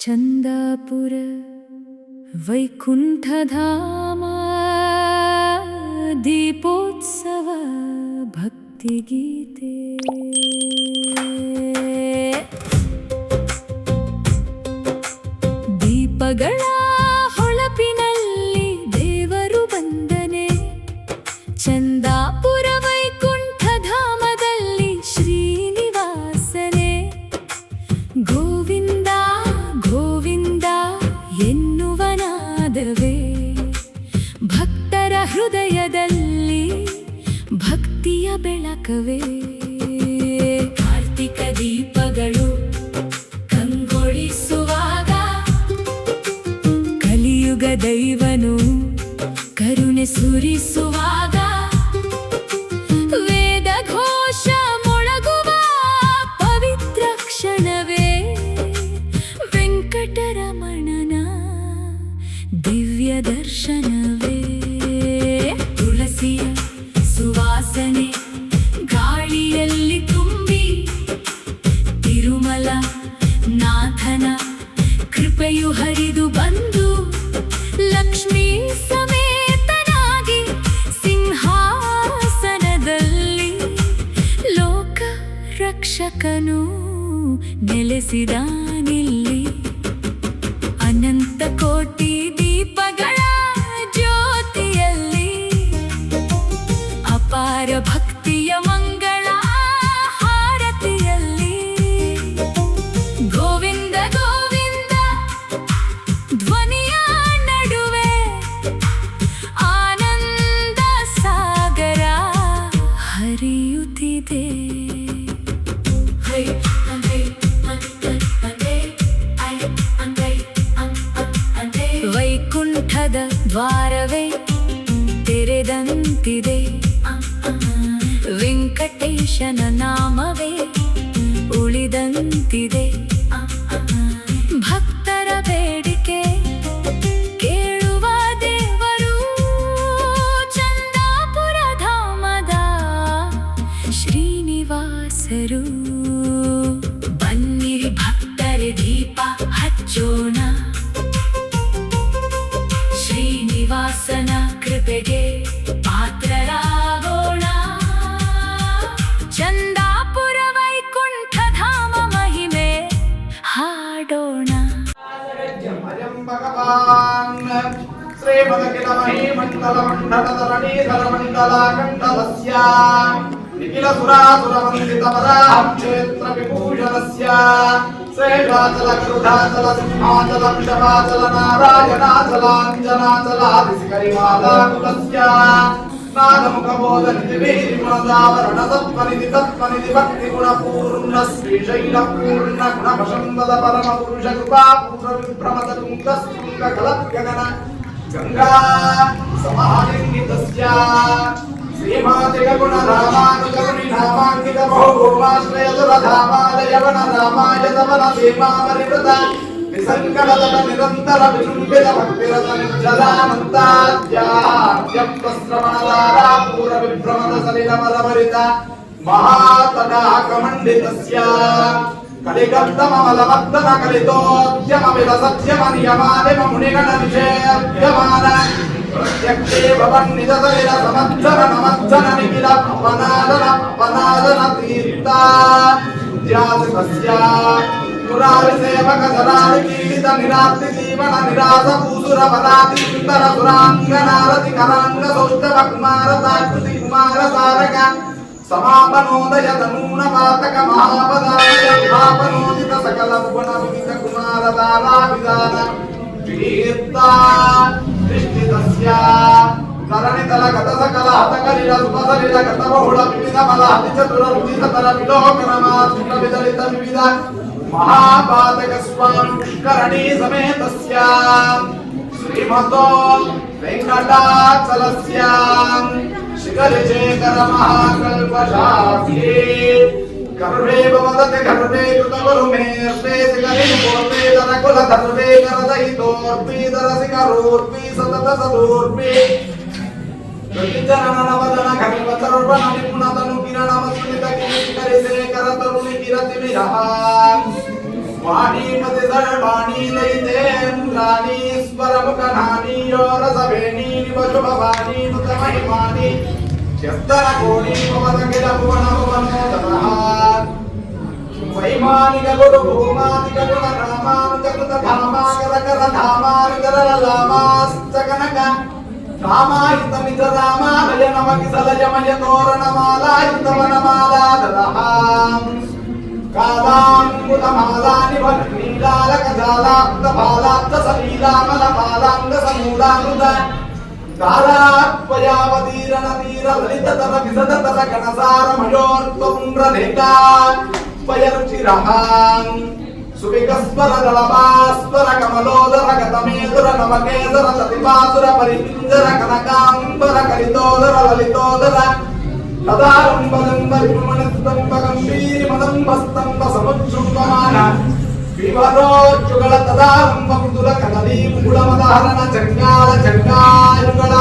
ಚಂದಾಪುರ ವೈಕುಂಠಧಾಮ ದೀಪೋತ್ಸವ ಭಕ್ತಿಗೀತೆ. ದೀಪಗಳ ಹೊಳಪಿನಲ್ಲಿ ದೇವರು ಬಂದನೆ, ಚಂದಾಪುರ ವೈಕುಂಠಧಾಮದಲ್ಲಿ ಶ್ರೀನಿವಾಸನೆ. ಗೋವಿಂದ ಗೋವಿಂದ ಎನ್ನುವ ನಾದವೇ ಭಕ್ತರ ಹೃದಯದಲ್ಲಿ ಭಕ್ತಿಯ ಬೆಳಕವೇ. ಕಾರ್ತಿಕ ದೀಪಗಳು ಕಂಗೊಳಿಸುವಾಗ ಕಲಿಯುಗ ದೈವನು ಕರುಣೆ ಸುರಿಸುವಾಗ, ವೇದ ಘೋಷ ಮೊಳಗುವ ಪವಿತ್ರ ಕ್ಷಣವೇ ವೆಂಕಟರಮಣನ ದಿವ್ಯ ದರ್ಶನವೇ. ತುಳಸಿಯ ಸುವಾಸನೆ ಗಾಳಿಯಲ್ಲಿ ತುಂಬಿ ತಿರುಮಲ ನಾಥನ ಕೃಪೆಯು ಹರಿದು ಬಂದು ಲಕ್ಷ್ಮೀ ಸಮೇತನಾಗಿ ಸಿಂಹಾಸನದಲ್ಲಿ ಲೋಕ ರಕ್ಷಕನು ನೆಲೆಸಿದಾನಿಲ್ಲಿ. ಅನಂತ ಕೋಟಿ ದೀಪಗಳ ಜ್ಯೋತಿಯಲ್ಲಿ ಅಪಾರ ಭಕ್ತಿಯ ಮಂಗಳ ಹಾರತಿಯಲ್ಲಿ ಗೋವಿಂದ ಗೋವಿಂದ ಧ್ವನಿಯ ನಡುವೆ ಆನಂದ ಸಾಗರ ಹರಿಯುತ್ತಿದೆ. ವೈಕುಂಠದ ದ್ವಾರವೇ ತೆರೆದಂತಿದೆ, ವೆಂಕಟೇಶನ ನಾಮವೇ ಉಳಿದಂತಿದೆ. ಭಕ್ತರ ಬೇಡಿಕೆ ಕೇಳುವ ದೇವರು ಚಂದಾಪುರ ಧಾಮದ ಶ್ರೀನಿವಾಸರು. ಬನ್ನಿರಿ ಭಕ್ತರೆ ದೀಪ ಹಚ್ಚೋಣ, ಶ್ರೀನಿವಾಸನ ಕೃಪೆಗೆ ಪಾತ್ರರಾಗೋಣ. ಚಂದಾಪುರ ವೈಕುಂಠಧಾಮ ಮಹಿಮೆ ಹಾಡೋಣ. ಶ್ರೀಮದಖಿಲ ಮಹೀಮಂಡಲ ಮಂಡಲಧರಣೀಧರ ಮಂಡಲಾಕಂಡಲಸ್ಯ ನಿಖಿಲ ಸುರಾಸುರ ವಂದಿತ ಪರಾಕ್ಷೇತ್ರ ವಿಭೂಷಣಸ್ಯ ಶ್ರೇಷಾಚಲ ಗರುಡಾಚಲ ಸಿಂಹಾಚಲ ವೃಷಭಾಚಲ ನಾರಾಯಣಾಚಲಾಂಜನಾಚಲಾದಿಶಿಖರಿಮಾಲಾಕುಲಸ್ಯ ನಾದಮುಖಬೋಧನಿಧಿ ವೇದಿಗುಣದಾವರಣ ತತ್ವನಿಧಿ ತತ್ವನಿಧಿ ಭಕ್ತಿ ಗುಣಪೂರ್ಣ ಶ್ರೀಶೈಲ ಪೂರ್ಣ ಗುಣಭಶಂಬದ ಪರಮ ಪುರುಷ ಕೃಪಾಪೂರ್ಣ ವಿಭ್ರಮದ ತುಂಗಸ್ತುಂಗ ಕಲತ್ಯಗನ ಗಂಗಾ ಸಮಾಲಿಂಗಿತಸ್ಯ ಶ್ರೀಮಾತೆಯ ಗುಣ ರಾಮಾನುಜ ಗುಣಿ ನಾಮಾಂಕಿತ ಬಹುಭೂಮಾಶ್ರಯ ಸುರಧಾಮಾಲಯವನ ರಾಮಾಯ ತವನ ಸೇಮಾವರಿವೃತ ವಿಸಂಕಟದ ನಿರಂತರ ವಿಜೃಂಭಿತ ಭಕ್ತಿರತ ನಿರ್ಜಲಾನಂತಾದ್ಯಾಪ್ತಶ್ರವಣಧಾರಾ ಪೂರ ವಿಭ್ರಮದ ಸಲಿಲಮಲಭರಿತ ಮಹಾತಟಾಕಮಂಡಿತಸ್ಯ ಕಲಿಗದ್ದಮಲಮದ್ದನ ಕಲಿತೋದ್ಯಮ ವಿಲಸತ್ಯಮ ನಿಯಮಾನಿಮ ಮುನಿಗಣ ನಿಷೇಧ್ಯಮಾನ ಪ್ರತ್ಯಕ್ಷೇ ಭವನ್ನಿಜ ಸಲಿಲ ಸಮರ್ಥನ ನಮರ್ಥನ ನಿಖಿಲ ಪನಾದನ ಪನಾದನ ತೀರ್ಥ ಧ್ಯಾತಸ್ಯ ಮುರಾರಿ ಸೇವಕ ಸರಾರಿ ಪೀಡಿತ ನಿರಾತ್ರಿ ಜೀವನ ನಿರಾಸ ಭೂಸುರ ಪರಾತಿ ಸುಂದರ ಸುರಾಂಗನಾರತಿ ಕರಾಂಗ ಸೌಷ್ಠವ ಕುಮಾರ ತಾಕೃತಿ ಕುಮಾರ ತಾರಕ ಸಮಾಪನೋದಯ ತನೂನ ಪಾತಕ ಮಹಾಪದಾಯ ವಿಭಾಪನೋದಿತ ಸಕಲ ಭುವನ ವಿವಿಧ ಕುಮಾರ ದಾರಾ ವಿಧಾನ ತೀರ್ಥ ದೃಷ್ಟಿತಸ್ಯ ಕರಣಿತಲ ಗತ ಸಕಲ ಹತಕಲಿಲ ಸುಪಸಲಿಲ ಗತ ಬಹುಳ ವಿವಿಧ ಬಲ ಅತಿ ಚತುರ ರುಚಿತ ತರ ವಿಲೋಕನ ಮಾತೃಕ ವಿದಲಿತ ವಿವಿಧ ಮಹಾಪಾತಕ ಸ್ವಾಮಿ ಪುಷ್ಕರಣಿ ಸಮೇತಸ್ಯ ಶ್ರೀಮತೋ ವೆಂಕಟಾಚಲಸ್ಯ ಶಿಖರಶೇಖರ ಮಹಾಕಲ್ಪಶಾಖೆ ಕರ್ವೇ ಭವದತೆ ಕರ್ವೇ ಕೃತಗುರು ಮೇರ್ಪೇ ಶಿಖರಿ ಪೂರ್ವೇ ತನಕುಲ ಧರ್ವೇ ಕರದಯಿತೋರ್ಪಿ ದರಸಿಕರೋರ್ಪಿ ಸತತ ಸದೋರ್ಪಿ ಪ್ರತಿಚರಣ ನವದನ ಕವಿವತರ್ವಣ ನಿಪುಣತನು ಕಿರಣ ಮಸ್ಮಿತ ಕಿರಿಕರಿಸೇ ಕರತರುಣಿ ಕಿರತಿ ವಿರಹ వాణీపతి సర్వాణీ దైతేంద్రాణీ స్వరముఖనానీ యోరసవేణీ నివశుభవాణీ నుతమహిమాని యస్తన కోణీ భవదఖిల భువన భువనోదరః వైమానిక గురు భూమానిక గుణ రామానుజకృత ధామాకరకర ధామానుజర లామాస్తకనక రామాయుత నిజ రామాలయ నమకిసలయమయ తోరణమాలాయుత వనమాలాదరః కాలాంకుతమాలాని వనీలాలక జాలాప్త బాలాప్త సలీలామల బాలాంగ సమూలామృత కాలాత్వయావతీరణ తీర లలిత తర విసద తర గణసార మయోర్త్వపుండ్రలేకా స్వయరుచిరః సువికస్వర దళభాస్వర కమలోదర గతమేదుర నమకేదర సతిపాసుర పరిపింజర కనకాంబర కలితోదర లలితోదర తదారంబలంబ విమణస్తంబ గంభీరి మదంబస్తంబ సముచ్చుంబమాన వివరోజ్జుగళ తదారంబ మృదుల కదలీ ముగుళమదహరణ జంగాళ జంగాయుగళ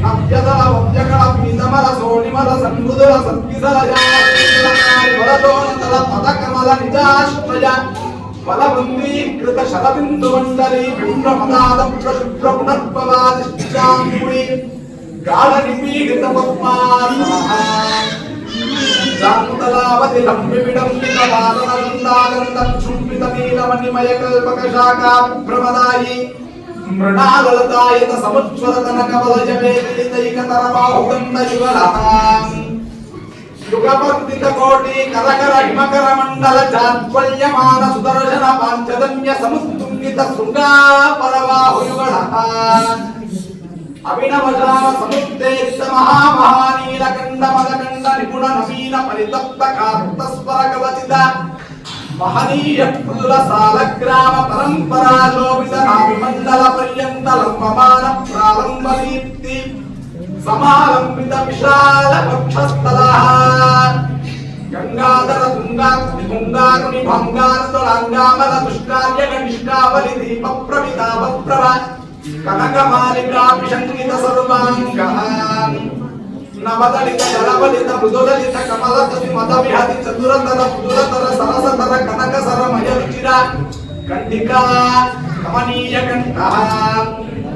అభ్యదల వవ్యకళ పీతమల సోణిమల సంమృదుల సత్కిసల జాతిలకారి వలదోనతల పదకమల నిజాశ్రయ బలవృందీకృత శరబిందు మండలి బింబ్రమదాద శుభ్ర పునర్భవాదిష్టాంగుడి గాఢ నిపీడిత పద్మాసనః జాంతలావతి లంబి విడంబిత వాదనందాగంధం చుంబిత నీలమణిమయ కల్పక శాఖా ప్రమదాయి మృణాలలతాయత సముజ్వల కనక వలయ వేదితైకతర బాహుగంధ యుగలః యుగపర్దిత కోటి కరకర హిమకర మండల జాత్వల్యమాన సుదర్శన పాంచజన్య సముత్తుంగిత శృంగా పరవాహు యుగలః అభినవజామ సముద్దేశ మహామహానీలకండ మదకండ నిపుణ నవీన పరితప్త కార్తస్వర కవచిత మహనీయ పురుల సాలగ్రామ పరంపరా శోభిత నాభిమండల పర్యంత లంబమాన ప్రారంభ దీప్తి సమాలంబిత విశాల వక్షస్థలః గంగాధర తుంగాగ్ని గుంగారుని భంగారులాంగామల దుష్కార్య గణిష్టావలి దీప ప్రవితాప ప్రవ కనకమాలికా విశంకిత సర్వాంగః నవదలిత దళవలిత మృదులలిత కమలతతి మద విహతి చతురతర పుదురతర సరసతర కనక సరమయ రుచిర కంఠికా కమనీయ కంఠః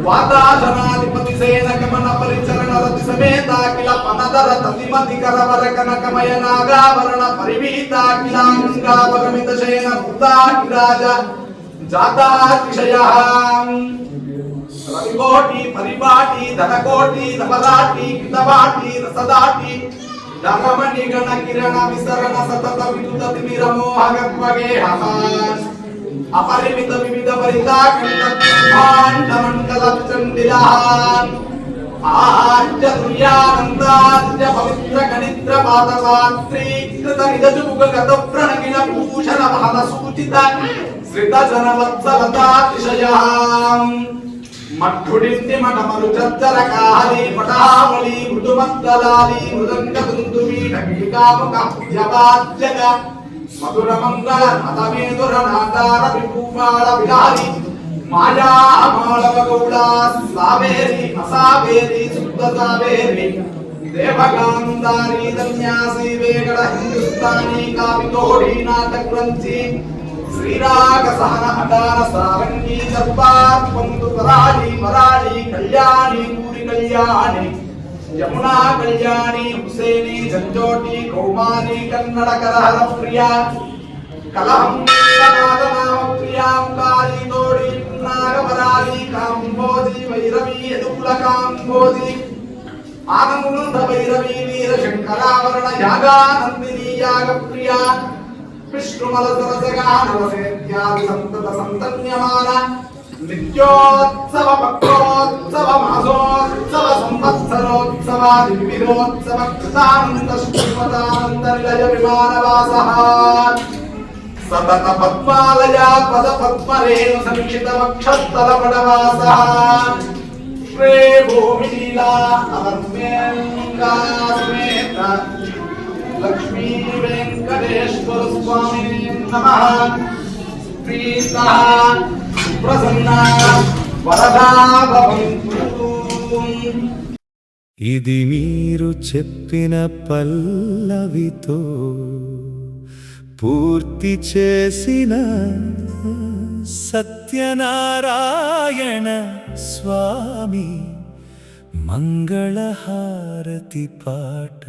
వాతాజనాధిపతి సేన గమన పరిచరణ రతి సమేత కిల పనదర తతిమతి కరవర కనకమయ నాగాభరణ పరివీత కిలాంగావగమిత శయన భూతాకిరాజ జాతాతిశయః రవికోటి పరిపాటి ధనకోటి ధవలాటి కితవాటి రసదాటి ధర్మణి గణ కిరణ విసరణ సతత విదుత తిమిరమోహగత్వగేహః అపరిమిత వివిధ పరితాఖండ బ్రహ్మాండ మండల చండిలః ఆజ్య దుర్యానందాజ్య పవిత్ర గణిత్ర పాదపాత్రీకృత నిజజుగ గత ప్రణగిన భూషణ మహల సూచిత శ్రిత జన వత్సలతాతిశయః మఠుడింటి మఠమరు చచ్చర కాహలి పటావళి మృదుమద్దలాలి మృదంగ తుందువి ఢగికాముక యవాజ్యగ మధుర మంగళ మతమేదుర నాదార విభూమాళ విలాలి మాయా మాళవ గౌళా సావేరి అసావేరి శుద్ధ సావేరి దేవగాంధారి ధన్యాసి వేగడ హిందుస్థానీ కావితోడి నాటగ్రంథి శ్రీరాగ సహన హఠాన సారంగీ దర్బార్పంతు పరాళి మరాళి కళ్యాణి పూరి కళ్యాణి యమునా కళ్యాణి హుసేని జంజోటి కౌమాని కన్నడ కరహర ప్రియ కలహం నామ ప్రియాం కాళీ తోడి నాగవరాళి కాంబోధి వైరవి యదుకుల కాంబోధి ఆనంద వైరవి వీర శంకరావరణ యాగానందిని యాగ ప్రియ విష్ణుమల సరసగానవసేత్యాది సంతత సంతన్యమాన నిత్యోత్సవ భక్తోత్సవ మాసోత్సవ సంవత్సరోత్సవాది వివిధోత్సవ కృతానంద శ్రీమతానంద నిలయ విమానవాసః సతత పద్మాలయ పద పద్మరేణు సంక్షిత వక్షస్థల పడవాసః శ్రీ భూమి లీలా అవర్మేంగా సమేత లక్ష్మీ వెంకటేశ్వర స్వామి నమః ప్రీతః ప్రసన్నా వరదా భవంతు. ఇది మీరు చెప్పిన పల్లవితో పూర్తి చేసిన సత్యనారాయణ స్వామి మంగళహారతి పాట.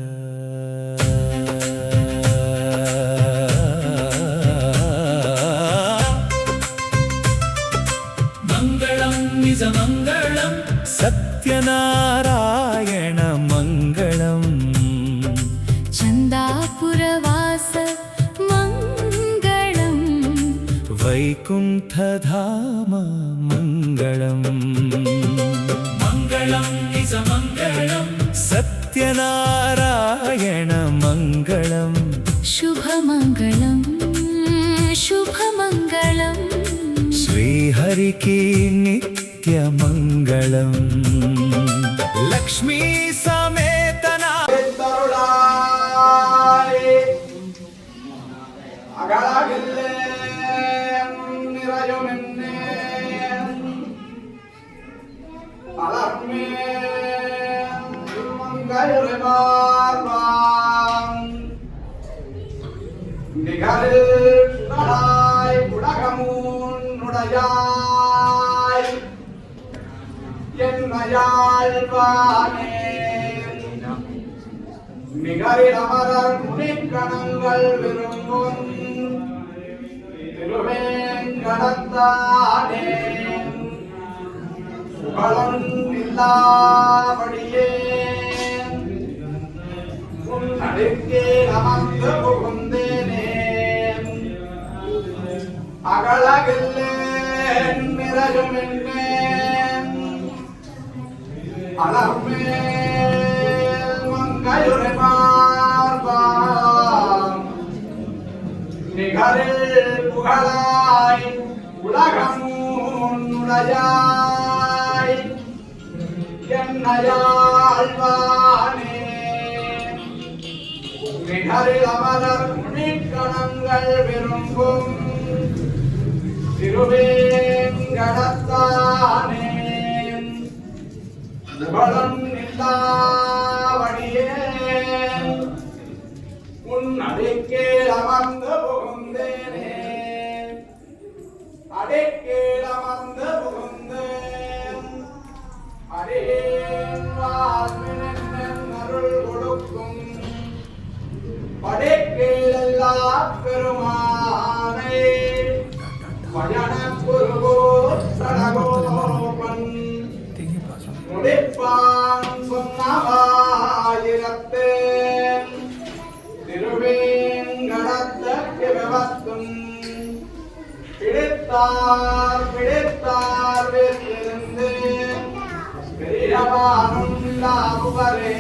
మంగళం నిజ మంగళం సత్యనారాయణ మంగళం. చందాపురవాస మంగళం వైకుంఠధామ మంగళం. మంగళం నిజ మంగళం సత్యనారాయణ మంగళం. శుభమంగళం శుభమంగళం శ్రీహరికి నిత్య మంగళం. లక్ష్మీ సమేతనా അകളകില്ലേ നിറയുമെന്നെ അളർമേ മംഗളുടെ മാർവാം നികളിൽ കുടലായി കുടകമുന്നുടയായി എന്നയാൾവാനേ நிகரில் அமரர் முனிக்கணங்கள் விரும்பும் திருவேங்கடத்தானே புகழன் இல்லாவடியே உன் நடுக்கே அமர்ந்து புகுந்தேனே அகலகில்லேன் நிறையும் என்னேன் அலர்மேல் மங்கையுரை மார்பாம் நிகரில் புகழாய் உலகமுடையாய் என்னையாழ்வானே நிகரில் அமரர் முனிக்கணங்கள் விரும்பும் திருவேங்கடத்தானே புகழன் இல்லாவடியே உன் அடிக்கேல் அமர்ந்து புகுந்தேனே அடிக்கேல் அமர்ந்து புகுந்தேன் அடியேன் வாழ்வினென் அருள் கொடுக்கும் படைக்கேல் எல்லா பெருமானை பயண குருகோ சடகோபன் முடிப்பான் சொன்னவாயிரத்தே திருவேங்கடத்தற்கு விவத்தும் பிடித்தார் வைத்திருந்து பெரியவானும் லாபுவரே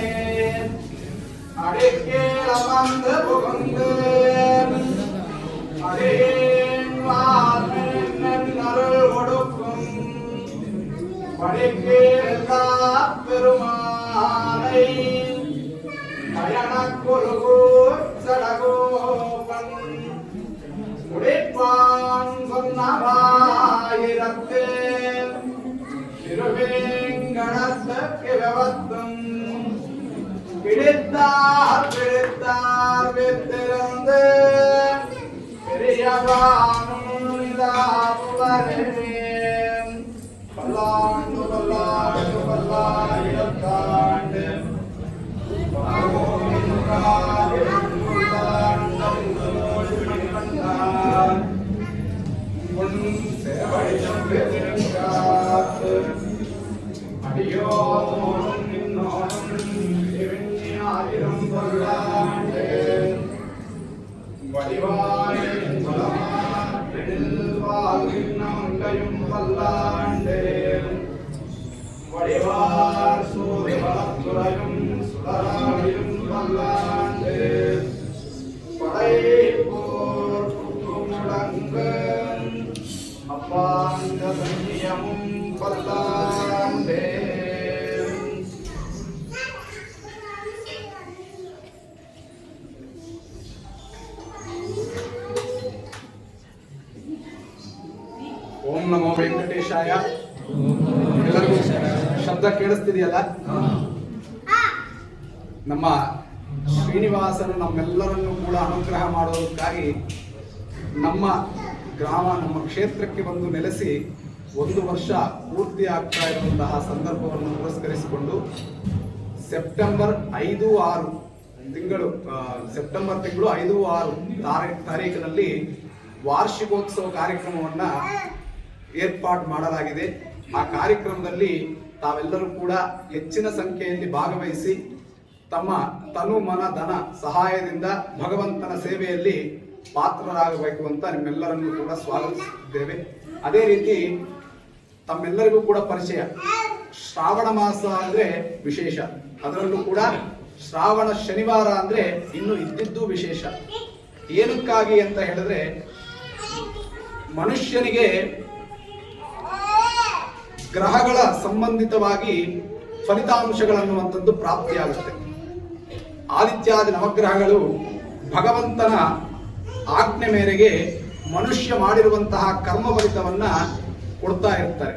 அடிக்கேல் அமர்ந்து புகுந்து அடியேன் வாழ்வின் அருள் கொடுக்கும் படிக்கேல் எல்லா பெருமானை பயண குருகூர் சடகோபன் முடிப்பான் சொன்னவாயிரத்தே திருவேங்கடத்தற்கு விவத்தும் பிடித்தார் வைத்திருந்து பெரியவானும் இதாபுவரே பல்லாண்டு பல்லாண்டு பல்லாயிரத்தாண்டு அடியோரும் இன்னோரும் ஆயிரம் பல்லாண்டு வடிவாய் வாழ்கின்றையும் பல்லாண்டு வடிவார் சூரிய வளத்துறையும் சுடராடியும் பல்லாண்டு படைப்போர் முடங்கு அப்பாந்த சன்னியமும் பல்லாண்டே. ಓಂ ನಮೋ ವೆಂಕಟೇಶಾಯ. ಎಲ್ಲರಿಗೂ ಶಬ್ದ ಕೇಳಿಸ್ತಿದೆಯಲ್ಲ? ನಮ್ಮ ಶ್ರೀ ಶ್ರೀನಿವಾಸನು ನಮ್ಮೆಲ್ಲರನ್ನು ಕೂಡ ಅನುಗ್ರಹ ಮಾಡೋದಕ್ಕಾಗಿ ನಮ್ಮ ಗ್ರಾಮ ನಮ್ಮ ಕ್ಷೇತ್ರಕ್ಕೆ ಬಂದು ನೆಲೆಸಿ 1 ವರ್ಷ ಪೂರ್ತಿ ಆಗ್ತಾ ಇರುವಂತಹ ಸಂದರ್ಭವನ್ನು ಪುರಸ್ಕರಿಸಿಕೊಂಡು ಸೆಪ್ಟೆಂಬರ್ 5-6 ತಿಂಗಳು ಸೆಪ್ಟೆಂಬರ್ ತಿಂಗಳು 5-6 ತಾರೀಕಿನಲ್ಲಿ ವಾರ್ಷಿಕೋತ್ಸವ ಕಾರ್ಯಕ್ರಮವನ್ನು ಏರ್ಪಾಡು ಮಾಡಲಾಗಿದೆ. ಆ ಕಾರ್ಯಕ್ರಮದಲ್ಲಿ ತಾವೆಲ್ಲರೂ ಕೂಡ ಹೆಚ್ಚಿನ ಸಂಖ್ಯೆಯಲ್ಲಿ ಭಾಗವಹಿಸಿ ತಮ್ಮ ತನು ಮನ ಧನ ಸಹಾಯದಿಂದ ಭಗವಂತನ ಸೇವೆಯಲ್ಲಿ ಪಾತ್ರರಾಗಬೇಕು ಅಂತ ನಿಮ್ಮೆಲ್ಲರನ್ನು ಕೂಡ ಸ್ವಾಗತಿಸುತ್ತಿದ್ದೇವೆ. ಅದೇ ರೀತಿ ತಮ್ಮೆಲ್ಲರಿಗೂ ಕೂಡ ಪರಿಚಯ, ಶ್ರಾವಣ ಮಾಸ ಅಂದ್ರೆ ವಿಶೇಷ, ಅದರಲ್ಲೂ ಕೂಡ ಶ್ರಾವಣ ಶನಿವಾರ ಅಂದ್ರೆ ಇನ್ನು ಇದ್ದಿದ್ದು ವಿಶೇಷ. ಏನಕ್ಕಾಗಿ ಅಂತ ಹೇಳಿದ್ರೆ ಮನುಷ್ಯನಿಗೆ ಗ್ರಹಗಳ ಸಂಬಂಧಿತವಾಗಿ ಫಲಿತಾಂಶಗಳನ್ನುವಂಥದ್ದು ಪ್ರಾಪ್ತಿಯಾಗುತ್ತೆ. ಆದಿತ್ಯಾದಿ ನವಗ್ರಹಗಳು ಭಗವಂತನ ಆಜ್ಞೆ ಮೇರೆಗೆ ಮನುಷ್ಯ ಮಾಡಿರುವಂತಹ ಕರ್ಮ ಫಲಿತವನ್ನ ಕೊಡ್ತಾ ಇರ್ತಾರೆ.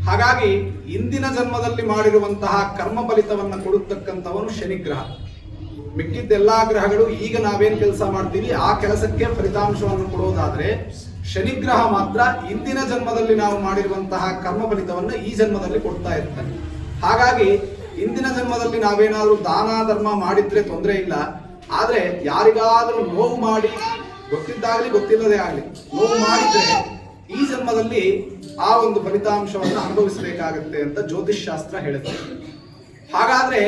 ಹಾಗಾಗಿ ಇಂದಿನ ಜನ್ಮದಲ್ಲಿ ಮಾಡಿರುವಂತಹ ಕರ್ಮ ಫಲಿತವನ್ನ ಕೊಡುತ್ತಕ್ಕಂಥವನು ಶನಿಗ್ರಹ. ಮಿಕ್ಕಿದ್ದೆಲ್ಲಾ ಗ್ರಹಗಳು ಈಗ ನಾವೇನ್ ಕೆಲಸ ಮಾಡ್ತೀವಿ ಆ ಕೆಲಸಕ್ಕೆ ಫಲಿತಾಂಶವನ್ನು ಕೊಡೋದಾದ್ರೆ ಶನಿಗ್ರಹ ಮಾತ್ರ ಇಂದಿನ ಜನ್ಮದಲ್ಲಿ ನಾವು ಮಾಡಿರುವಂತಹ ಕರ್ಮ ಫಲಿತವನ್ನ ಈ ಜನ್ಮದಲ್ಲಿ ಕೊಡ್ತಾ ಇರ್ತಾನೆ. ಹಾಗಾಗಿ ಇಂದಿನ ಜನ್ಮದಲ್ಲಿ ನಾವೇನಾದ್ರೂ ದಾನ ಧರ್ಮ ಮಾಡಿದ್ರೆ ತೊಂದರೆ ಇಲ್ಲ, ಆದ್ರೆ ಯಾರಿಗಾದ್ರೂ ನೋವು ಮಾಡಿ, ಗೊತ್ತಿದ್ದಾಗಲಿ ಗೊತ್ತಿಲ್ಲದೆ ಆಗಲಿ ನೋವು ಮಾಡಿದ್ರೆ ಈ ಜನ್ಮದಲ್ಲಿ ಆ ಒಂದು ಫಲಿತಾಂಶವನ್ನು ಅನುಭವಿಸಬೇಕಾಗತ್ತೆ ಅಂತ ಜ್ಯೋತಿಷ್ ಶಾಸ್ತ್ರ ಹೇಳುತ್ತೆ. ಹಾಗಾದ್ರೆ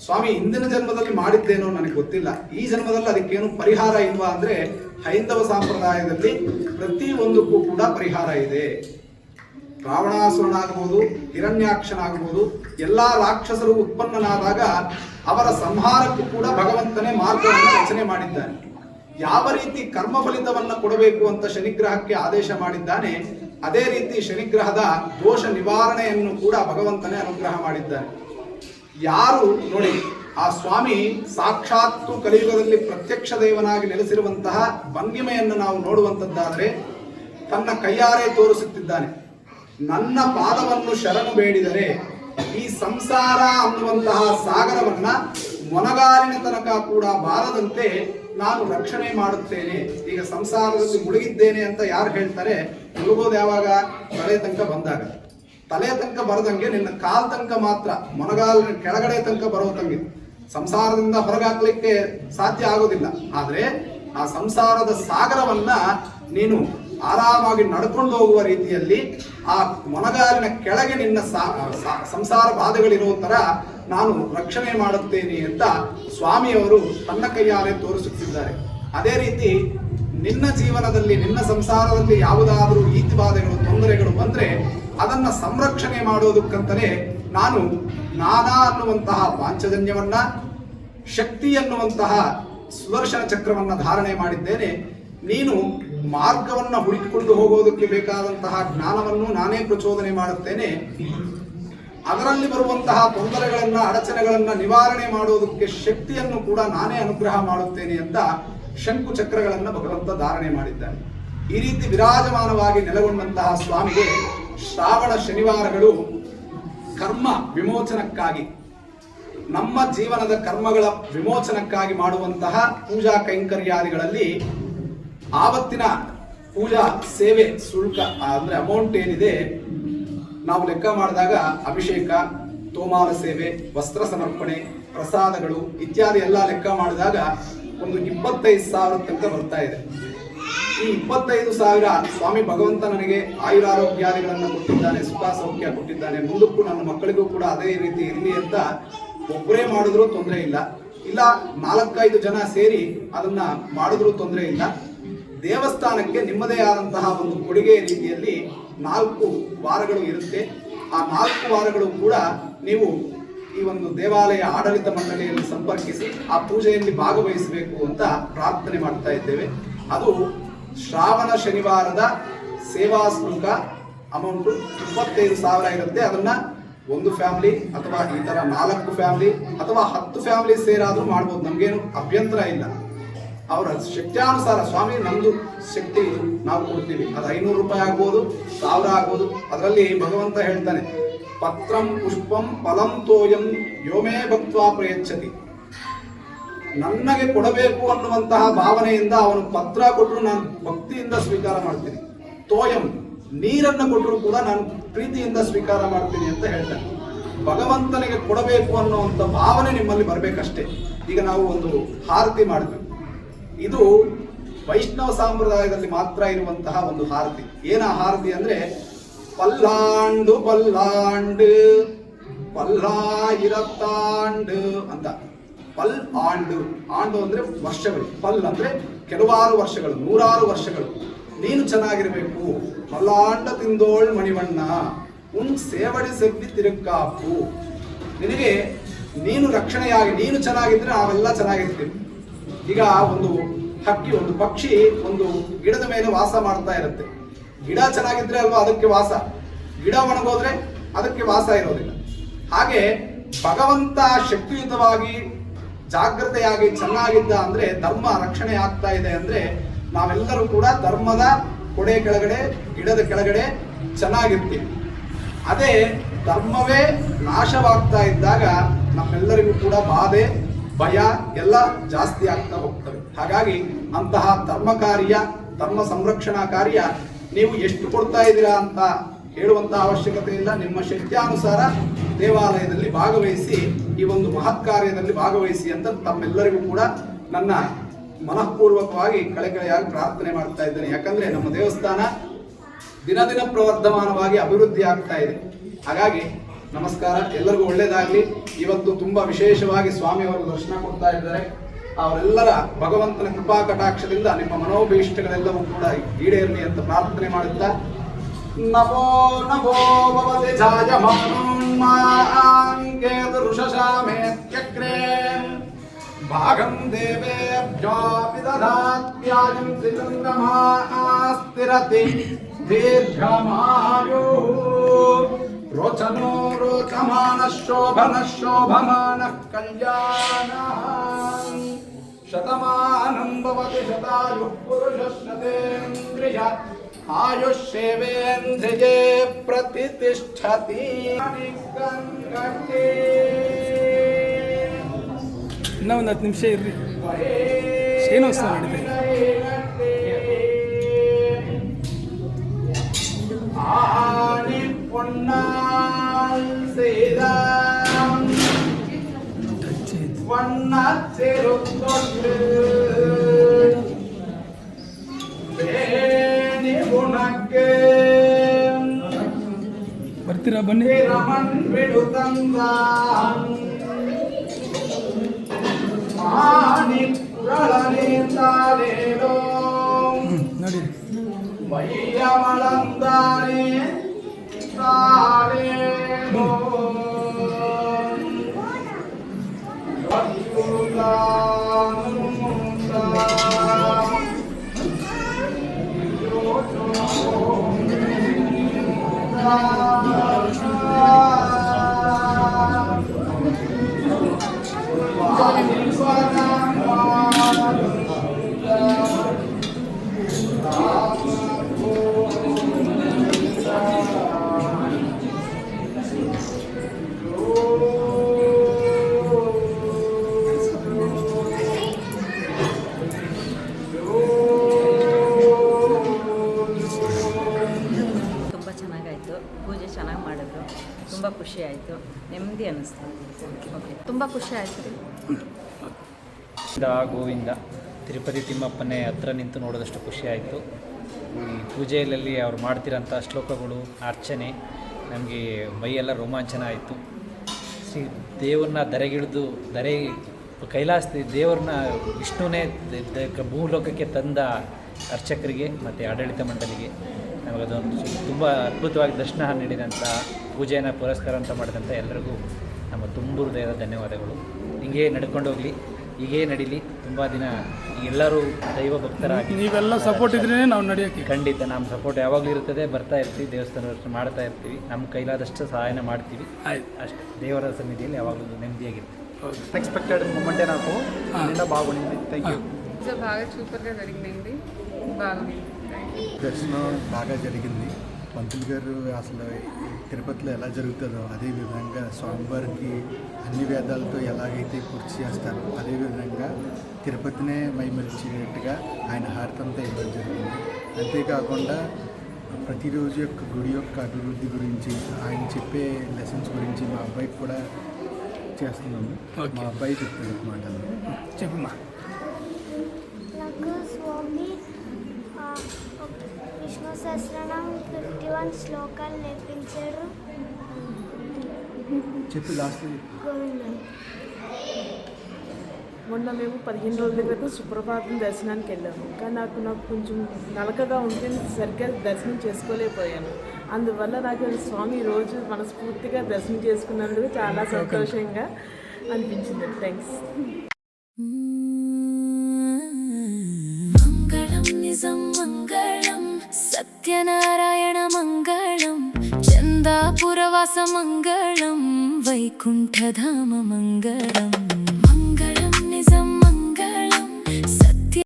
ಸ್ವಾಮಿ ಇಂದಿನ ಜನ್ಮದಲ್ಲಿ ಮಾಡಿದ್ದೇನೋ ನನಗೆ ಗೊತ್ತಿಲ್ಲ, ಈ ಜನ್ಮದಲ್ಲಿ ಅದಕ್ಕೇನು ಪರಿಹಾರ ಇಲ್ವಾ ಅಂದ್ರೆ ಹೈಂದವ ಸಂಪ್ರದಾಯದಲ್ಲಿ ಪ್ರತಿ ಒಂದಕ್ಕೂ ಕೂಡ ಪರಿಹಾರ ಇದೆ. ರಾವಣಾಸುರನಾಗಬಹುದು, ಹಿರಣ್ಯಾಕ್ಷನಾಗಬಹುದು, ಎಲ್ಲಾ ರಾಕ್ಷಸರು ಉತ್ಪನ್ನನಾದಾಗ ಅವರ ಸಂಹಾರಕ್ಕೂ ಕೂಡ ಭಗವಂತನೇ ಮಾರ್ಗವನ್ನು ರಚನೆ ಮಾಡಿದ್ದಾನೆ. ಯಾವ ರೀತಿ ಕರ್ಮ ಫಲಿತವನ್ನ ಕೊಡಬೇಕು ಅಂತ ಶನಿಗ್ರಹಕ್ಕೆ ಆದೇಶ ಮಾಡಿದ್ದಾನೆ, ಅದೇ ರೀತಿ ಶನಿಗ್ರಹದ ದೋಷ ನಿವಾರಣೆಯನ್ನು ಕೂಡ ಭಗವಂತನೇ ಅನುಗ್ರಹ ಮಾಡಿದ್ದಾನೆ. ಯಾರು ನೋಡಿ, ಆ ಸ್ವಾಮಿ ಸಾಕ್ಷಾತ್ತು ಕಲಿಯುಗದಲ್ಲಿ ಪ್ರತ್ಯಕ್ಷ ದೇವನಾಗಿ ನೆಲೆಸಿರುವಂತಹ ಭಂಗಿಮೆಯನ್ನು ನಾವು ನೋಡುವಂತದ್ದಾದರೆ ತನ್ನ ಕೈಯಾರೆ ತೋರಿಸುತ್ತಿದ್ದಾನೆ. ನನ್ನ ಪಾದವನ್ನು ಶರಣು ಬೇಡಿದರೆ ಈ ಸಂಸಾರ ಅನ್ನುವಂತಹ ಸಾಗರವನ್ನ ಮೊನಗಾಲಿನ ತನಕ ಕೂಡ ಬಾರದಂತೆ ನಾನು ರಕ್ಷಣೆ ಮಾಡುತ್ತೇನೆ. ಈಗ ಸಂಸಾರದಲ್ಲಿ ಮುಳುಗಿದ್ದೇನೆ ಅಂತ ಯಾರು ಹೇಳ್ತಾರೆ, ಮುಳುಗೋದು ಯಾವಾಗ? ತಲೆ ತನಕ ಬಂದಾಗ. ತಲೆ ತನಕ ಬರದಂಗೆ ನಿನ್ನ ಕಾಲ್ ತನಕ ಮಾತ್ರ, ಮೊನಗಾಲಿನ ಕೆಳಗಡೆ ತನಕ ಬರೋ ತಂಗೆ ಸಂಸಾರದಿಂದ ಹೊರಗಾಕ್ಲಿಕ್ಕೆ ಸಾಧ್ಯ ಆಗೋದಿಲ್ಲ. ಆದ್ರೆ ಆ ಸಂಸಾರದ ಸಾಗರವನ್ನ ನೀನು ಆರಾಮಾಗಿ ನಡ್ಕೊಂಡು ಹೋಗುವ ರೀತಿಯಲ್ಲಿ ಆ ಮೊನಗಾಲಿನ ಕೆಳಗೆ ನಿನ್ನ ಸಂಸಾರ ಬಾಧೆಗಳಿರೋ ತರ ನಾನು ರಕ್ಷಣೆ ಮಾಡುತ್ತೇನೆ ಅಂತ ಸ್ವಾಮಿಯವರು ತನ್ನ ಕೈಯಾರೆ ತೋರಿಸುತ್ತಿದ್ದಾರೆ. ಅದೇ ರೀತಿ ನಿನ್ನ ಜೀವನದಲ್ಲಿ, ನಿನ್ನ ಸಂಸಾರದಲ್ಲಿ ಯಾವುದಾದರೂ ಈತಿ ಬಾಧೆಗಳು, ತೊಂದರೆಗಳು ಬಂದ್ರೆ ಅದನ್ನ ಸಂರಕ್ಷಣೆ ಮಾಡೋದಕ್ಕಂತಲೇ ನಾನು ನಾನಾ ಅನ್ನುವಂತಹ ಪಾಂಚಜನ್ಯವನ್ನ, ಶಕ್ತಿ ಅನ್ನುವಂತಹ ಸುದರ್ಶನ ಚಕ್ರವನ್ನ ಧಾರಣೆ ಮಾಡಿದ್ದೇನೆ. ನೀನು ಮಾರ್ಗವನ್ನ ಹುಡುಕಿಕೊಂಡು ಹೋಗೋದಕ್ಕೆ ಬೇಕಾದಂತಹ ಜ್ಞಾನವನ್ನು ನಾನೇ ಪ್ರಚೋದನೆ ಮಾಡುತ್ತೇನೆ. ಅದರಲ್ಲಿ ಬರುವಂತಹ ತೊಂದರೆಗಳನ್ನ, ಅಡಚಣೆಗಳನ್ನ ನಿವಾರಣೆ ಮಾಡೋದಕ್ಕೆ ಶಕ್ತಿಯನ್ನು ಕೂಡ ನಾನೇ ಅನುಗ್ರಹ ಮಾಡುತ್ತೇನೆ ಅಂತ ಶಂಕು ಚಕ್ರಗಳನ್ನ ಭಗವಂತ ಧಾರಣೆ ಮಾಡಿದ್ದಾನೆ. ಈ ರೀತಿ ವಿರಾಜಮಾನವಾಗಿ ನೆಲೆಗೊಂಡಂತಹ ಸ್ವಾಮಿಗೆ ಶ್ರಾವಣ ಶನಿವಾರಗಳು ಕರ್ಮ ವಿಮೋಚನಕ್ಕಾಗಿ, ನಮ್ಮ ಜೀವನದ ಕರ್ಮಗಳ ವಿಮೋಚನಕ್ಕಾಗಿ ಮಾಡುವಂತಹ ಪೂಜಾ ಕೈಂಕರ್ಯಾದಿಗಳಲ್ಲಿ ಆವತ್ತಿನ ಪೂಜಾ ಸೇವೆ ಶುಲ್ಕ ಅಂದ್ರೆ ಅಮೌಂಟ್ ಏನಿದೆ, ನಾವು ಲೆಕ್ಕ ಮಾಡಿದಾಗ ಅಭಿಷೇಕ, ತೋಮಾಲ ಸೇವೆ, ವಸ್ತ್ರ ಸಮರ್ಪಣೆ, ಪ್ರಸಾದಗಳು ಇತ್ಯಾದಿ ಎಲ್ಲ ಲೆಕ್ಕ ಮಾಡಿದಾಗ ಒಂದು 25,000 ತನಕ ಬರ್ತಾ ಇದೆ. ಈ 25,000 ಸ್ವಾಮಿ ಭಗವಂತ ನನಗೆ ಆಯುರಾರೋಗ್ಯಾದಿಗಳನ್ನು ಕೊಟ್ಟಿದ್ದಾನೆ, ಸುಖ ಸೌಖ್ಯ ಕೊಟ್ಟಿದ್ದಾನೆ. ಮುಂದಕ್ಕೂ ನನ್ನ ಮಕ್ಕಳಿಗೂ ಕೂಡ ಅದೇ ರೀತಿ ಇರಲಿ ಅಂತ ಒಬ್ಬರೇ ಮಾಡಿದ್ರೂ ತೊಂದರೆ ಇಲ್ಲ, ಇಲ್ಲ 4-5 ಜನ ಸೇರಿ ಅದನ್ನ ಮಾಡಿದ್ರೂ ತೊಂದರೆ ಇಲ್ಲ. ದೇವಸ್ಥಾನಕ್ಕೆ ನಿಮ್ಮದೇ ಆದಂತಹ ಒಂದು ಕೊಡುಗೆ ರೀತಿಯಲ್ಲಿ 4 ವಾರಗಳು ಇರುತ್ತೆ. ಆ 4 ವಾರಗಳು ಕೂಡ ನೀವು ಈ ಒಂದು ದೇವಾಲಯ ಆಡಳಿತ ಮಂಡಳಿಯಲ್ಲಿ ಸಂಪರ್ಕಿಸಿ ಆ ಪೂಜೆಯಲ್ಲಿ ಭಾಗವಹಿಸಬೇಕು ಅಂತ ಪ್ರಾರ್ಥನೆ ಮಾಡ್ತಾ ಇದ್ದೇವೆ. ಅದು ಶ್ರಾವಣ ಶನಿವಾರದ ಸೇವಾ ಶುಲ್ಕ ಅಮೌಂಟ್ 25,000 ಇರುತ್ತೆ. ಅದನ್ನ ಒಂದು ಫ್ಯಾಮಿಲಿ ಅಥವಾ ಈ ತರ 4 ಫ್ಯಾಮಿಲಿ ಅಥವಾ 10 ಫ್ಯಾಮಿಲಿ ಸೇರಾದ್ರೂ ಮಾಡ್ಬೋದು, ನಮ್ಗೇನು ಅಭ್ಯಂತರ ಇಲ್ಲ. ಅವರ ಶಕ್ತಿಯಾನುಸಾರ ಸ್ವಾಮಿ ನಮ್ದು ಶಕ್ತಿ ನಾವು ಕೊಡ್ತೀವಿ. ಅದು 500 ರೂಪಾಯಿ ಆಗ್ಬೋದು, 1000 ಆಗ್ಬೋದು. ಅದರಲ್ಲಿ ಭಗವಂತ ಹೇಳ್ತಾನೆ, ಪತ್ರಂ ಪುಷ್ಪಂ ಫಲಂ ತೋಯಂ ಯೋಮೇ ಭಕ್ತ್ವಾ ಪ್ರಯಚ್ಛತಿ. ನನಗೆ ಕೊಡಬೇಕು ಅನ್ನುವಂತಹ ಭಾವನೆಯಿಂದ ಅವನು ಪತ್ರ ಕೊಟ್ಟರು ನಾನು ಭಕ್ತಿಯಿಂದ ಸ್ವೀಕಾರ ಮಾಡ್ತೀನಿ. ತೋಯಂ ನೀರನ್ನು ಕೊಟ್ಟರು ಕೂಡ ನಾನು ಪ್ರೀತಿಯಿಂದ ಸ್ವೀಕಾರ ಮಾಡ್ತೀನಿ ಅಂತ ಹೇಳ್ತಾನೆ. ಭಗವಂತನಿಗೆ ಕೊಡಬೇಕು ಅನ್ನುವಂಥ ಭಾವನೆ ನಿಮ್ಮಲ್ಲಿ ಬರಬೇಕಷ್ಟೇ. ಈಗ ನಾವು ಒಂದು ಹಾರತಿ ಮಾಡಿದ್ವಿ. ಇದು ವೈಷ್ಣವ ಸಂಪ್ರದಾಯದಲ್ಲಿ ಮಾತ್ರ ಇರುವಂತಹ ಒಂದು ಹಾರತಿ. ಏನ ಹಾರತಿ ಅಂದ್ರೆ ಪಲ್ಲಾಂಡು ಪಲ್ಲಾಂಡು ಪಲ್ಲಾಯಿರತ್ತಾಂಡು ಅಂತ. ಪಲ್ ಆಂಡು, ಆಂಡು ಅಂದ್ರೆ ವರ್ಷಗಳು, ಪಲ್ ಅಂದ್ರೆ ಕೆಲವಾರು ವರ್ಷಗಳು, 100 ವರ್ಷಗಳು. ನೀನು ಚೆನ್ನಾಗಿರ್ಬೇಕು, ಪಲ್ಲಾಂಡ ತಿಂದೋಳ್ ಮಣಿವಣ್ಣ ಸೇವಡಿ ಸೆಬ್ಬಿ ತಿರುಕಾಪು. ನಿನಗೆ ನೀನು ರಕ್ಷಣೆಯಾಗಿ ನೀನು ಚೆನ್ನಾಗಿದ್ರೆ ನಾವೆಲ್ಲ ಚೆನ್ನಾಗಿರ್ತೀವಿ. ಈಗ ಒಂದು ಹಕ್ಕಿ, ಒಂದು ಪಕ್ಷಿ ಒಂದು ಗಿಡದ ಮೇಲೆ ವಾಸ ಮಾಡ್ತಾ ಇರುತ್ತೆ. ಗಿಡ ಚೆನ್ನಾಗಿದ್ರೆ ಅಲ್ವಾ ಅದಕ್ಕೆ ವಾಸ, ಗಿಡ ಒಣಗೋದ್ರೆ ಅದಕ್ಕೆ ವಾಸ ಇರೋದಿಲ್ಲ. ಹಾಗೆ ಭಗವಂತ ಶಕ್ತಿಯುತವಾಗಿ ಜಾಗ್ರತೆಯಾಗಿ ಚೆನ್ನಾಗಿದ್ದ ಅಂದ್ರೆ ಧರ್ಮ ರಕ್ಷಣೆ ಆಗ್ತಾ ಇದೆ ಅಂದ್ರೆ ನಾವೆಲ್ಲರೂ ಕೂಡ ಧರ್ಮದ ಕೊಡೆ ಕೆಳಗಡೆ, ಗಿಡದ ಕೆಳಗಡೆ ಚೆನ್ನಾಗಿರ್ತೀವಿ. ಅದೇ ಧರ್ಮವೇ ನಾಶವಾಗ್ತಾ ಇದ್ದಾಗ ನಮ್ಮೆಲ್ಲರಿಗೂ ಕೂಡ ಬಾಧೆ, ಭಯ ಎಲ್ಲ ಜಾಸ್ತಿ ಆಗ್ತಾ ಹೋಗ್ತವೆ. ಹಾಗಾಗಿ ಅಂತಹ ಧರ್ಮ ಕಾರ್ಯ, ಧರ್ಮ ಸಂರಕ್ಷಣಾ ಕಾರ್ಯ ನೀವು ಎಷ್ಟು ಕೊಡ್ತಾ ಇದ್ದೀರಾ ಅಂತ ಹೇಳುವಂತಹ ಅವಶ್ಯಕತೆ ಇಲ್ಲ. ನಿಮ್ಮ ಶಕ್ತ್ಯಾನುಸಾರ ದೇವಾಲಯದಲ್ಲಿ ಭಾಗವಹಿಸಿ, ಈ ಒಂದು ಮಹತ್ ಕಾರ್ಯದಲ್ಲಿ ಭಾಗವಹಿಸಿ ಅಂತ ತಮ್ಮೆಲ್ಲರಿಗೂ ಕೂಡ ನನ್ನ ಮನಃಪೂರ್ವಕವಾಗಿ ಕಳೆಕಳೆಯಾಗಿ ಪ್ರಾರ್ಥನೆ ಮಾಡ್ತಾ ಇದ್ದೇನೆ. ಯಾಕಂದ್ರೆ ನಮ್ಮ ದೇವಸ್ಥಾನ ದಿನ ದಿನ ಪ್ರವರ್ಧಮಾನವಾಗಿ ಅಭಿವೃದ್ಧಿ ಆಗ್ತಾ ಇದೆ. ಹಾಗಾಗಿ ನಮಸ್ಕಾರ, ಎಲ್ಲರಿಗೂ ಒಳ್ಳೇದಾಗ್ಲಿ. ಇವತ್ತು ತುಂಬಾ ವಿಶೇಷವಾಗಿ ಸ್ವಾಮಿಯವರು ದರ್ಶನ ಕೊಡ್ತಾ ಇದ್ದಾರೆ. ಅವರೆಲ್ಲರ ಭಗವಂತನ ಕೃಪಾ ಕಟಾಕ್ಷದಿಂದ ನಿಮ್ಮ ಮನೋಭೀಷ್ಟಗಳೆಲ್ಲವೂ ಕೂಡ ಈಡೇರಲಿ ಅಂತ ಪ್ರಾರ್ಥನೆ ಮಾಡುತ್ತಾ, ನಮೋ ನಮೋ ಭವತಿ ಛಾಯಮಾನುಷಾಮೇತ್ಯಕ್ರೇ ಭಾಗಂ ದೇವೇಭ್ಯೋ ವಿದಧಾತ್ಯಾಯಂ ತ್ರಿಜಂಗಮಾಸ್ತಿರತಿ ದೀರ್ಘಮಾಯುಃ ರೋಚನೋ ರೋಚಮಾನ ಶೋಭನ ಶೋಭಮಾನ ಕಲ್ಯಾಣ ಶತಮಾನಂ ಭವತಿ ಶತಾಯುಃ ಪುರುಷ ಶತೇಂದ್ರಿಯ ಆಯುಷ್ಯೇವೇಂದ್ರಿಯೇ ಪ್ರತಿಷ್ಠತಿ. ಇನ್ನೂ ಒಂದು 10 ನಿಮಿಷ ಇರ್ರಿ, ಶ್ರೀನಿವಾಸ ನಡೀತೆ. ஆணி பொன்னால் செய்த வண்ணச்சிறுத்தொட்டு ಬೇಣಿ ಉಣಕ್ಕೆ ಬರ್ತೀರಾ? ಬನ್ನಿ. ರಮಣ್ ಬಿಡುತ್ತಂದ ಮಾಣಿ ಕುರಳನಿಂದಾಲೇನೋ ನೋಡಿ, ವೈಯಮಳಂದಾನೆ ತಾಳೇನೋ ಪೂಜೆ ಚೆನ್ನಾಗಿ ಮಾಡಿದ್ರು, ತುಂಬ ಖುಷಿ ಆಯಿತು, ನೆಮ್ಮದಿ ಅನ್ನಿಸ್ತು. ಓಕೆ, ತುಂಬ ಖುಷಿ ಆಯಿತು ರೀ. ಗೋವಿಂದ ತಿರುಪತಿ ತಿಮ್ಮಪ್ಪನೇ ಹತ್ರ ನಿಂತು ನೋಡೋದಷ್ಟು ಖುಷಿ ಆಯಿತು. ಈ ಪೂಜೆಯಲ್ಲಿ ಅವ್ರು ಮಾಡ್ತಿರೋಂಥ ಶ್ಲೋಕಗಳು, ಅರ್ಚನೆ ನಮಗೆ ಮೈಯೆಲ್ಲ ರೋಮಾಂಚನ ಆಯಿತು. ದೇವ್ರನ್ನ ಧರೆಗಿಳಿದು ಕೈಲಾಸ ದೇವ್ರನ್ನ ವಿಷ್ಣುನೇ ಭೂಲೋಕಕ್ಕೆ ತಂದ ಅರ್ಚಕರಿಗೆ ಮತ್ತು ಆಡಳಿತ ಮಂಡಳಿಗೆ ನಮಗದೊಂದು ತುಂಬ ಅದ್ಭುತವಾಗಿ ದರ್ಶನ ನೀಡಿದಂಥ ಪೂಜೆಯನ್ನು ಪುರಸ್ಕಾರ ಅಂತ ಮಾಡಿದಂಥ ಎಲ್ಲರಿಗೂ ನಮ್ಮ ತುಂಬ ಹೃದಯದ ಧನ್ಯವಾದಗಳು. ಹಿಂಗೇ ನಡ್ಕೊಂಡು ಹೋಗಲಿ, ಹೀಗೇ ನಡೀಲಿ. ತುಂಬ ದಿನ ಎಲ್ಲರೂ ದೈವ ಭಕ್ತರಾಗಿ ನೀವೆಲ್ಲ ಸಪೋರ್ಟ್ ಇದ್ರೇ ನಾವು ನಡೆಯೋಕ್ಕೆ. ಖಂಡಿತ ನಮ್ಮ ಸಪೋರ್ಟ್ ಯಾವಾಗಲೂ ಇರ್ತದೆ, ಬರ್ತಾ ಇರ್ತೀವಿ, ದೇವಸ್ಥಾನ ದರ್ಶನ ಮಾಡ್ತಾ ಇರ್ತೀವಿ, ನಮ್ಮ ಕೈಲಾದಷ್ಟು ಸಹಾಯನ ಮಾಡ್ತೀವಿ. ಅಷ್ಟೇ, ದೇವರ ಸನ್ನಿಧಿಯಲ್ಲಿ ಯಾವಾಗಲూ నెమ్మదియాగిర్తి. అన్ఎక్స్పెక్టెడ్ మూమెంటే నాకు నిండా బాగుండింది. Thank you. సో బాగా సూపర్గా జరిగిందండి, బాగుంది. దర్శనం బాగా జరిగింది. పంతులు గారు అసలు తిరుపతిలో ఎలా జరుగుతుందో అదే విధంగా స్వామివారికి అన్ని వేదాలతో ఎలాగైతే పూర్తి చేస్తారో అదే విధంగా తిరుపతినే మైమరిచేట్టుగా ఆయన హారతంతా ఇవ్వడం జరిగింది. అంతేకాకుండా ప్రతిరోజు యొక్క గుడి యొక్క అభివృద్ధి గురించి ఆయన చెప్పే లెసన్స్ గురించి మా అబ్బాయికి కూడా చేస్తున్నాము. మా అబ్బాయి చెప్తాడు మాటలు. చెప్పమ్మా. నాకు స్వామి విష్ణు సహస్రనామం 51 శ్లోకాలు నేర్పించారు. చెప్పి లాస్ట్ గోవింద. మొన్న మేము 15 రోజుల క్రితం సుప్రభాతం దర్శనానికి వెళ్ళాము. కానీ నాకు కొంచెం నలకగా ఉంటే సరిగ్గా దర్శనం చేసుకోలేకపోయాను. అందువల్ల నాకు స్వామి రోజు మనస్ఫూర్తిగా దర్శనం చేసుకున్నందుకు చాలా సంతోషంగా అనిపించింది. థ్యాంక్స్. మంగళం నిజం మంగళం సత్యనారాయణ మంగళం చందాపురవాస మంగళం వైకుంఠధామ మంగళం.